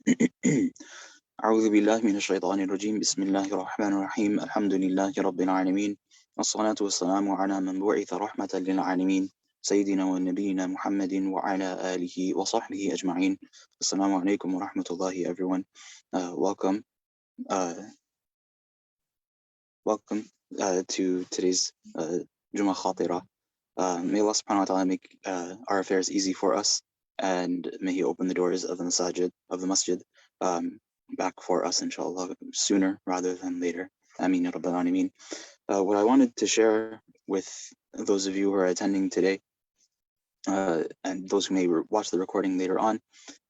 أعوذ بالله من الشيطان الرجيم بسم الله الرحمن الرحيم الحمد لله رب العالمين والصلاة والسلام على من بعث رحمة للعالمين سيدنا ونبينا محمد وعلى آله وصحبه أجمعين. Assalamu alaikum wa rahmatullahi everyone. Welcome uh, to today's Jummah Khatira. May Allah subhanahu wa ta'ala make our affairs easy for us, and may He open the doors of the masjid back for us, inshallah, sooner rather than later. Ameen ya Rabbal Alameen. What I wanted to share with those of you who are attending today, and those who may watch the recording later on,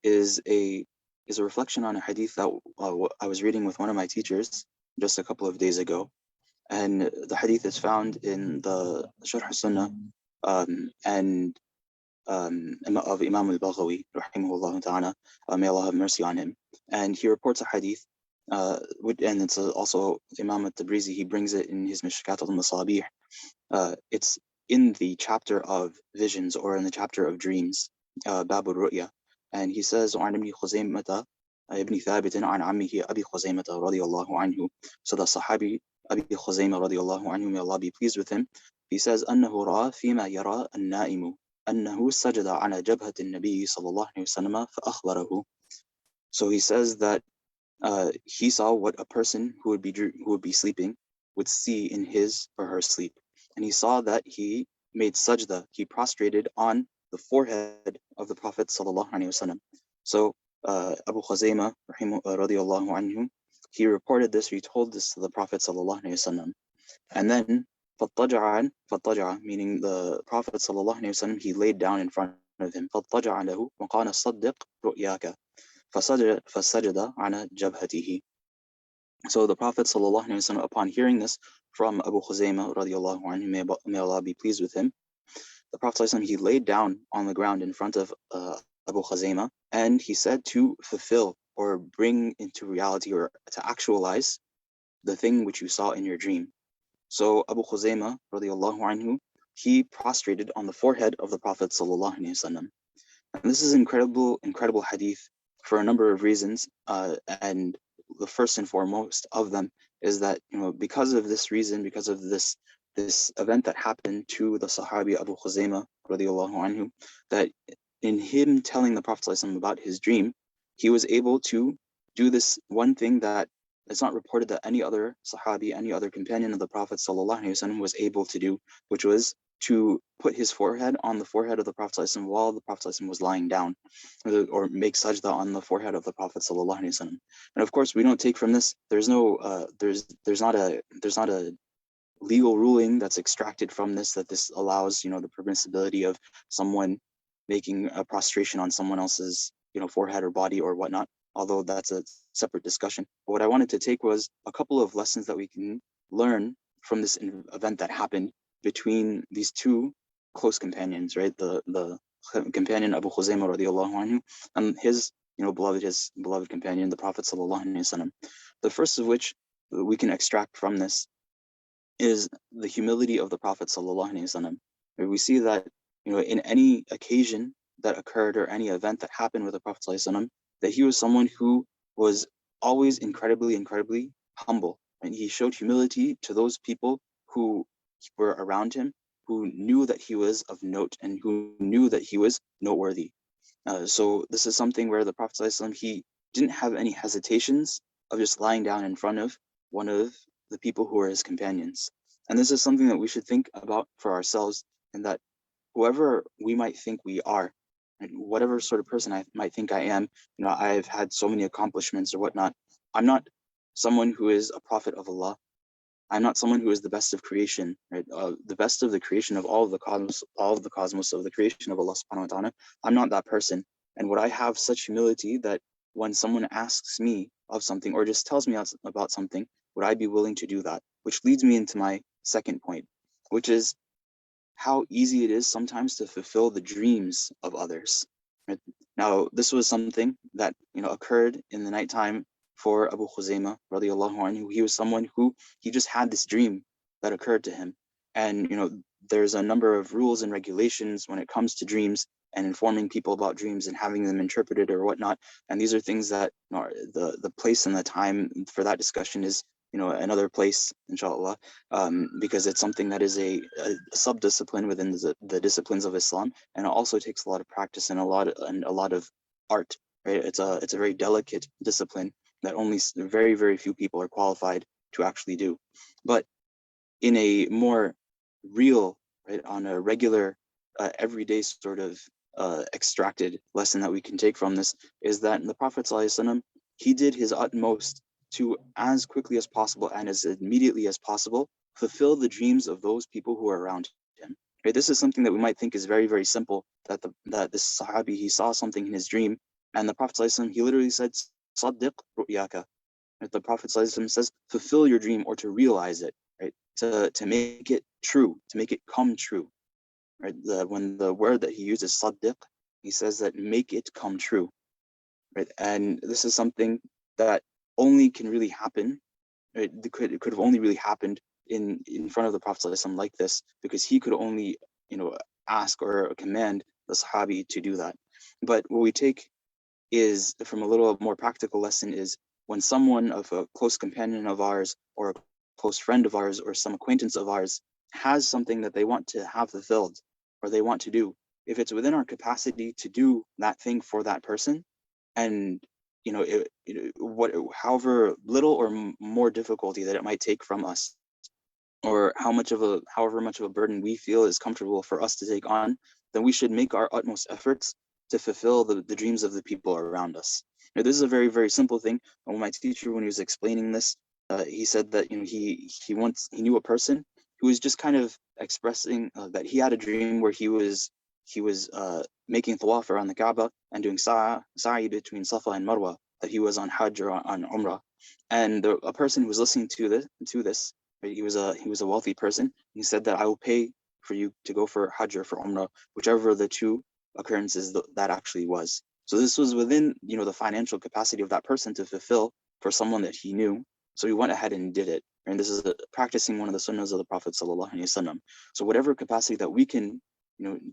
is a reflection on a hadith that I was reading with one of my teachers just a couple of days ago. And the hadith is found in the Sharh Sunnah and of Imam al-Baghawi, rahimahullah ta'ala, may Allah have mercy on him. And he reports a hadith, and it's also Imam al-Tabrizi, he brings it in his Mishkat al-Masabih. It's in the chapter of visions, or in the chapter of dreams, Bab al-Ru'ya. And he says, وعن ابن خزيمة ابن ثابت عن عمه أبي خزيمة رضي الله عنه. So the Sahabi Abi Khuzaymah رضي الله عنه, may Allah be pleased with him, he says, أنه رأى فيما يرى النائم أنه سجد على جبهة النبي صلى الله عليه وسلم فأخبره. So he says that he saw what a person who would be sleeping would see in his or her sleep, and he saw that he made sajda, he prostrated on the forehead of the Prophet sallallahu alaihi wasallam. So Abu Khuzaymah radiyallahu anhu, he reported this, he told this to the Prophet sallallahu alaihi wasallam, and then فَاضْطَجَعَ, meaning the Prophet sallallahu alaihi wasallam, he laid down in front of him. فَاضْطَجَعَ لَهُ وَقَالَ صَدِّقْ رُؤْيَاكَ فَسَجَدَ عَلَى جَبْهَتِهِ. So the Prophet sallallahu alaihi wasallam, upon hearing this from Abu Khuzaymah radiyallahu anhu, may Allah be pleased with him, the Prophet sallallahu alaihi wasallam, he laid down on the ground in front of Abu Khuzaymah, and he said to fulfill or bring into reality or to actualize the thing which you saw in your dream. So Abu Khuzaymah radiyallahu anhu, he prostrated on the forehead of the Prophet sallallahu alaihi wasallam. And this is incredible hadith for a number of reasons. And the first and foremost of them is that, because of this reason, because of this event that happened to the Sahabi Abu Khuzaymah radiyallahu anhu, that in him telling the Prophet sallallahu alaihi wasallam about his dream, he was able to do this one thing that it's not reported that any other Sahabi, any other companion of the Prophet sallallahu alaihi wasallam was able to do, which was to put his forehead on the forehead of the Prophet ﷺ while the Prophet ﷺ was lying down, or make sajda on the forehead of the Prophet ﷺ. And of course, we don't take from this, there's not a legal ruling that's extracted from this, that this allows, the permissibility of someone making a prostration on someone else's, forehead or body or whatnot, although that's a separate discussion. But what I wanted to take was a couple of lessons that we can learn from this event that happened between these two close companions, right? The companion Abu Khuzaymah radiyallahu anhu and his beloved companion, the Prophet sallallahu alaihi wasallam. The first of which we can extract from this is the humility of the Prophet sallallahu alaihi wasallam. We see that in any occasion that occurred or any event that happened with the Prophet sallallahu alaihi wasallam, that he was someone who was always incredibly humble, and he showed humility to those people who were around him, who knew that he was of note and who knew that he was noteworthy. So this is something where the Prophet ﷺ, he didn't have any hesitations of just lying down in front of one of the people who were his companions. And this is something that we should think about for ourselves, and that whoever we might think we are, and whatever sort of person I might think I am, I've had so many accomplishments or whatnot, I'm not someone who is a prophet of Allah. I'm not someone who is the best of creation, right? The best of the creation of all of the cosmos of the creation of Allah subhanahu wa ta'ala. I'm not that person. And would I have such humility that when someone asks me of something or just tells me about something, would I be willing to do that? Which leads me into my second point, which is how easy it is sometimes to fulfill the dreams of others. Right? Now, this was something that occurred in the nighttime for Abu Khuzaymah radiyallahu anhu. He was someone who he just had this dream that occurred to him, and there's a number of rules and regulations when it comes to dreams, and informing people about dreams and having them interpreted or whatnot. And these are things that are the place and the time for that discussion is another place, inshallah, because it's something that is a sub-discipline within the disciplines of Islam, and it also takes a lot of practice and a lot of art, right? It's a very delicate discipline that only very, very few people are qualified to actually do. But in a more real, right, on a regular, everyday sort of extracted lesson that we can take from this is that the Prophet ﷺ, he did his utmost to, as quickly as possible and as immediately as possible, fulfill the dreams of those people who are around him. Right? This is something that we might think is very, very simple, that this Sahabi, he saw something in his dream, and the Prophet ﷺ, he literally said, "Saddiq ru'yaka." The Prophet ﷺ says, fulfill your dream, or to realize it, right? To make it true, to make it come true, right? When the word that he uses, saddiq, he says that make it come true, right? And this is something that only can really happen, right? It could have only really happened in front of the Prophet ﷺ like this, because he could only, ask or command the Sahabi to do that. But what we take is from a little more practical lesson is when someone of a close companion of ours or a close friend of ours or some acquaintance of ours has something that they want to have fulfilled or they want to do, if it's within our capacity to do that thing for that person, and however little or more difficulty that it might take from us, or however much of a burden we feel is comfortable for us to take on, then we should make our utmost efforts to fulfill the dreams of the people around us. Now, this is a very, very simple thing. And my teacher, when he was explaining this, he said that he knew a person who was just kind of expressing that he had a dream where he was making tawaf around the Kaaba and doing sa'i between Safa and Marwa, that he was on Hajj or on Umrah, and a person who was listening to this, right, he was a wealthy person. He said that I will pay for you to go for Hajj or for Umrah, whichever of the two occurrences that actually was. So this was within the financial capacity of that person to fulfill for someone that he knew. So he went ahead and did it. And this is practicing one of the sunnahs of the Prophet sallallahu alaihi wasallam. So whatever capacity that we can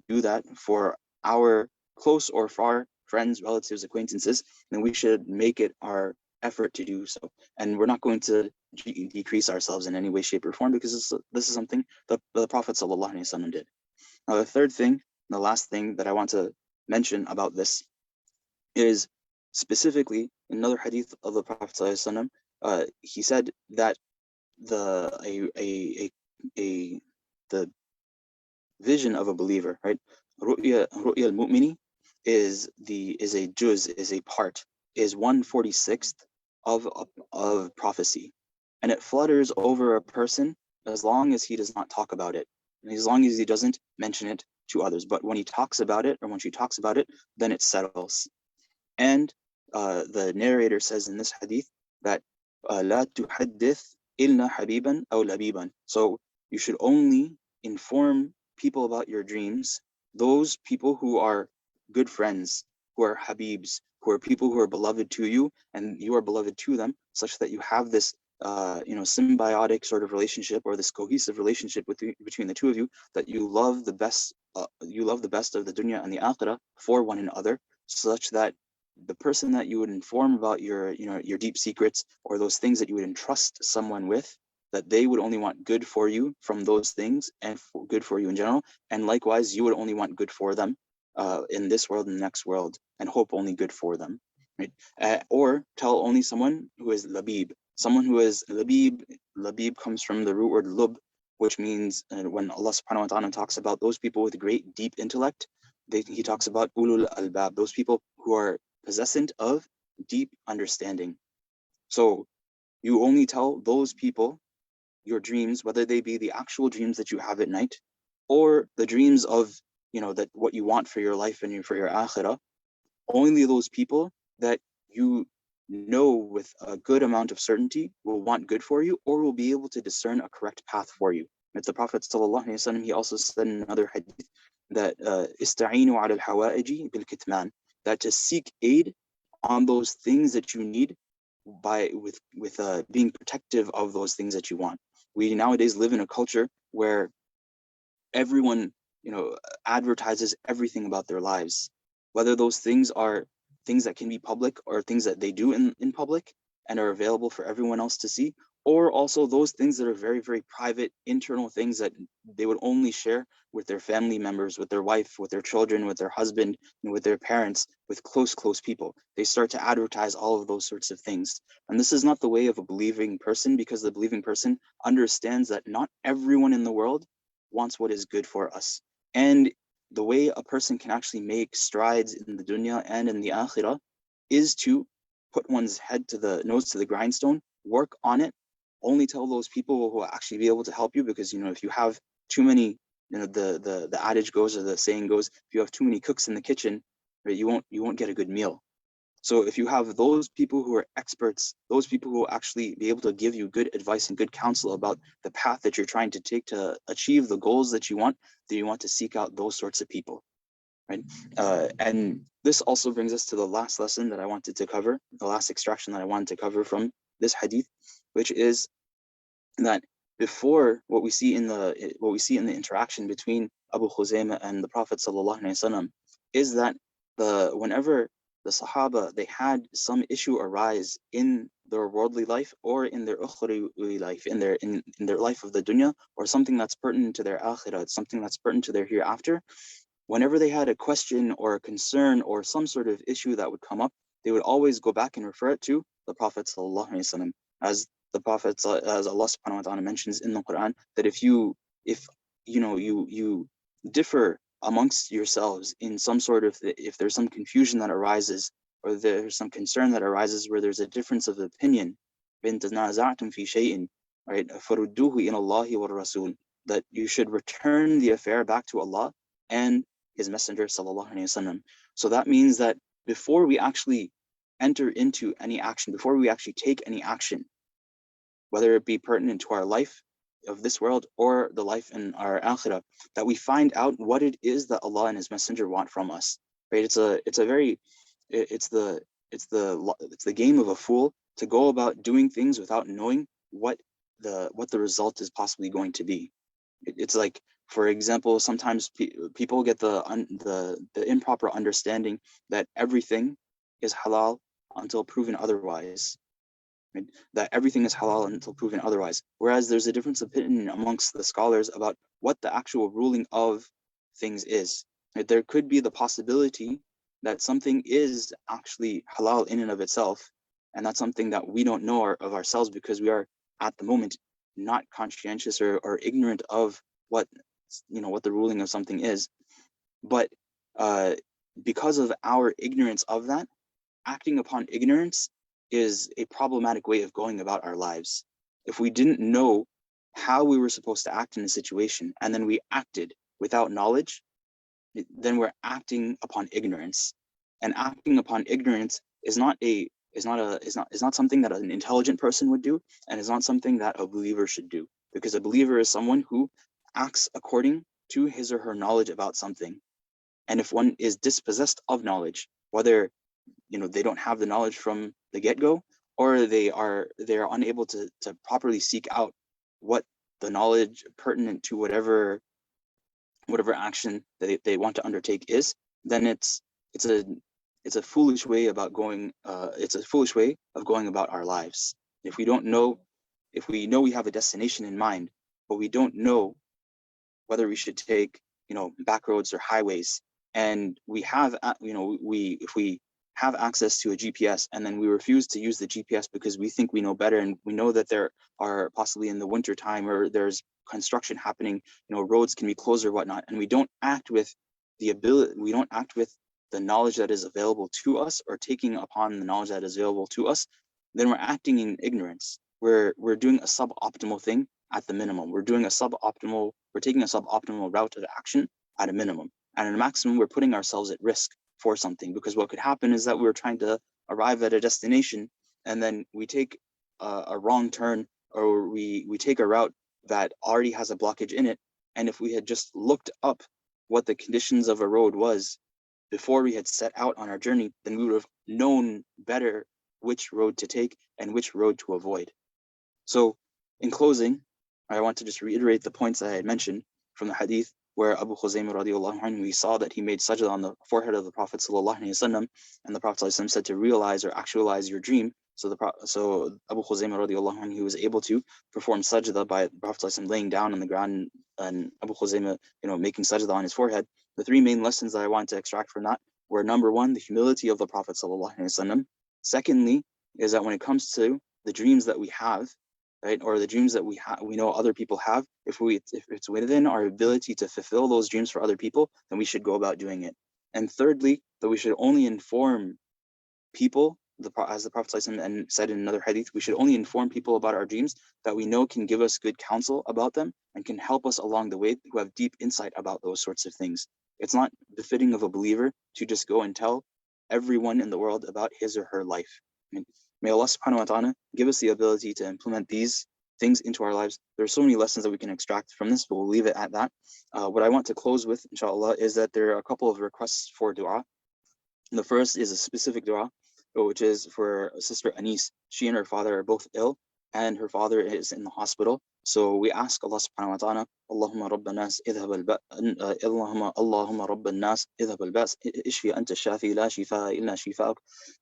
do that for our close or far friends, relatives, acquaintances, then we should make it our effort to do so. And we're not going to decrease ourselves in any way, shape, or form, because this is something that the Prophet sallallahu alaihi wasallam did. Now, the third thing, the last thing that I want to mention about this is specifically another hadith of the Prophet sallallahu alaihi wasallam. He said that the vision of a believer, right? Ru'ya al-mu'mini is a juz, is a part, is 1/46 of prophecy, and it flutters over a person as long as he does not talk about it, and as long as he doesn't mention it to others. But when he talks about it, or when she talks about it, then it settles. And the narrator says in this hadith that لا تحدث إلا حبيبا أو لبيبا. So you should only inform people about your dreams, those people who are good friends, who are habibs, who are people who are beloved to you, and you are beloved to them, such that you have this symbiotic sort of relationship, or this cohesive relationship between the two of you, that you love the best of the dunya and the akhirah for one another, such that the person that you would inform about your deep secrets, or those things that you would entrust someone with, that they would only want good for you from those things, and good for you in general, and likewise you would only want good for them in this world and the next world, and hope only good for them, right? Or tell only someone who is labib. Someone who is labib comes from the root word lub, which means when Allah subhanahu wa ta'ala talks about those people with great deep intellect, he talks about ulul albab, those people who are possessant of deep understanding. So you only tell those people your dreams, whether they be the actual dreams that you have at night, or the dreams of that what you want for your life and for your akhirah. Only those people that you know with a good amount of certainty will want good for you, or will be able to discern a correct path for you. But the Prophet sallallahu alaihi wasallam, he also said in another hadith that ista'inu ala al-hawaiji bil kitman, that to seek aid on those things that you need with being protective of those things that you want. We nowadays live in a culture where everyone advertises everything about their lives, whether those things are things that can be public or things that they do in public and are available for everyone else to see, or also those things that are very, very private, internal things that they would only share with their family members, with their wife, with their children, with their husband, with their parents, with close people. They start to advertise all of those sorts of things. And this is not the way of a believing person, because the believing person understands that not everyone in the world wants what is good for us. And the way a person can actually make strides in the dunya and in the akhirah is to put one's nose to the grindstone, work on it, only tell those people who will actually be able to help you, because if you have too many, the adage goes, or the saying goes, if you have too many cooks in the kitchen, right, you won't get a good meal. So if you have those people who are experts, those people who will actually be able to give you good advice and good counsel about the path that you're trying to take to achieve the goals that you want, then you want to seek out those sorts of people, right? And this also brings us to the last lesson that I wanted to cover, the last extraction that I wanted to cover from this hadith, which is that before what we see in the interaction between Abu Khuzaymah and the Prophet sallallahu alaihi wasallam is that whenever the Sahaba, they had some issue arise in their worldly life or in their ukhrawi life, in their life of the dunya, or something that's pertinent to their akhirah, something that's pertinent to their hereafter, whenever they had a question or a concern or some sort of issue that would come up, they would always go back and refer it to the Prophet sallallahu alaihi wasallam, as the Prophet, as Allah subhanahu wa ta'ala mentions in the Quran, that if you differ amongst yourselves in some sort of, if there's some confusion that arises, or there's some concern that arises where there's a difference of opinion, right, that you should return the affair back to Allah and His Messenger sallallahu alaihi wasallam. So that means that before we actually enter into any action, before we actually take any action, whether it be pertinent to our life of this world or the life in our akhirah, that we find out what it is that Allah and His Messenger want from us. Right? It's the game of a fool to go about doing things without knowing what the result is possibly going to be. It's like, for example, sometimes people get the improper understanding that everything is halal until proven otherwise. Right? That everything is halal until proven otherwise. Whereas there's a difference of opinion amongst the scholars about what the actual ruling of things is. Right? There could be the possibility that something is actually halal in and of itself, and that's something that we don't know of ourselves, because we are at the moment not conscientious or ignorant of what the ruling of something is. But because of our ignorance of that, acting upon ignorance is a problematic way of going about our lives. If we didn't know how we were supposed to act in a situation, and then we acted without knowledge, then we're acting upon ignorance. And acting upon ignorance is not something that an intelligent person would do, and is not something that a believer should do. Because a believer is someone who acts according to his or her knowledge about something. And if one is dispossessed of knowledge, whether they don't have the knowledge from the get-go, or they are unable to properly seek out what the knowledge pertinent to whatever action that they want to undertake is, then it's a foolish way about going. It's a foolish way of going about our lives. If we know we have a destination in mind, but we don't know whether we should take back roads or highways, and we have if we have access to a GPS and then we refuse to use the GPS because we think we know better, and we know that there are possibly in the winter time or there's construction happening, roads can be closed or whatnot, and we don't act with the knowledge that is available to us, or taking upon the knowledge that is available to us, then we're acting in ignorance. We're doing a suboptimal thing at the minimum. We're taking a suboptimal route of action at a minimum. And at a maximum, we're putting ourselves at risk for something, because what could happen is that we're trying to arrive at a destination, and then we take a wrong turn, or we take a route that already has a blockage in it. And if we had just looked up what the conditions of a road was before we had set out on our journey, then we would have known better which road to take and which road to avoid. So in closing, I want to just reiterate the points that I had mentioned from the hadith, where Abu Khuzaymah radiallahu anhu, we saw that he made sajda on the forehead of the Prophet sallallahu alaihi wasallam, and the Prophet sallallahu alaihi wasallam said to realize or actualize your dream. So Abu Khuzaymah radiallahu anhu, he was able to perform sajda by the Prophet sallallahu alaihi wasallam laying down on the ground and Abu Khuzaymah, making sajda on his forehead. The three main lessons that I want to extract from that were, number one, the humility of the Prophet sallallahu alaihi wasallam. Secondly, is that when it comes to the dreams that we have, right, or the dreams that we know other people have, if it's within our ability to fulfill those dreams for other people, then we should go about doing it. And thirdly, that we should only inform people, as the Prophet ﷺ said in another hadith, we should only inform people about our dreams that we know can give us good counsel about them and can help us along the way, who have deep insight about those sorts of things. It's not befitting of a believer to just go and tell everyone in the world about his or her life. May Allah subhanahu wa ta'ala give us the ability to implement these things into our lives. There are so many lessons that we can extract from this, but we'll leave it at that. What I want to close with, inshallah, is that there are a couple of requests for dua. The first is a specific dua, which is for Sister Anis. She and her father are both ill, and her father is in the hospital. So we ask Allah subhanahu wa ta'ala, Allahumma rabban nas idhab al-ba's, Allahumma rabban nas idhab al-ba's, ishfi anta shafi la shifa illa shifa'uk,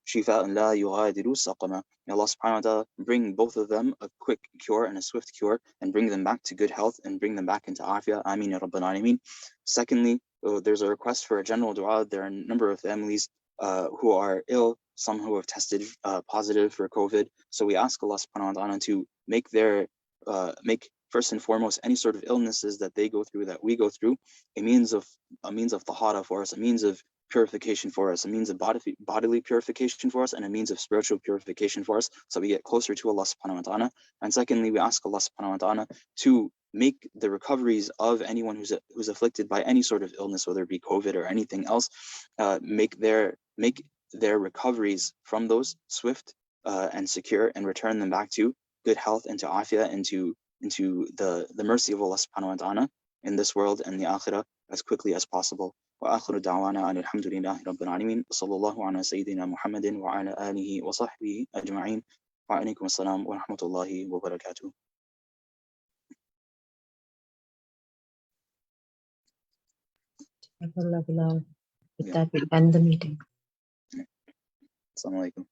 shifa'un la yughadiru saqama. May Allah subhanahu wa ta'ala bring both of them a quick cure and a swift cure, and bring them back to good health, and bring them back into afiyah. Ameen ya rabbal alameen. Secondly, there's a request for a general dua. There are a number of families who are ill, some who have tested positive for COVID. So we ask Allah subhanahu wa ta'ala to make first and foremost any sort of illnesses that they go through, that we go through, a means of tahara for us, a means of purification for us, a means of bodily purification for us, and a means of spiritual purification for us, so we get closer to Allah subhanahu wa ta'ala. And secondly, we ask Allah subhanahu wa ta'ala to make the recoveries of anyone who's afflicted by any sort of illness, whether it be COVID or anything else, make their recoveries from those swift and secure, and return them back to good health, into afiyah, into the mercy of Allah subhanahu wa ta'ala in this world and the akhirah as quickly as possible. وآخر دعوانا أن الحمد لله رب العالمين صلى الله على سيدنا محمد وعلى آله وصحبه أجمعين وعليكم السلام ورحمة الله وبركاته. With that, we'll end the meeting. Assalamu alaikum.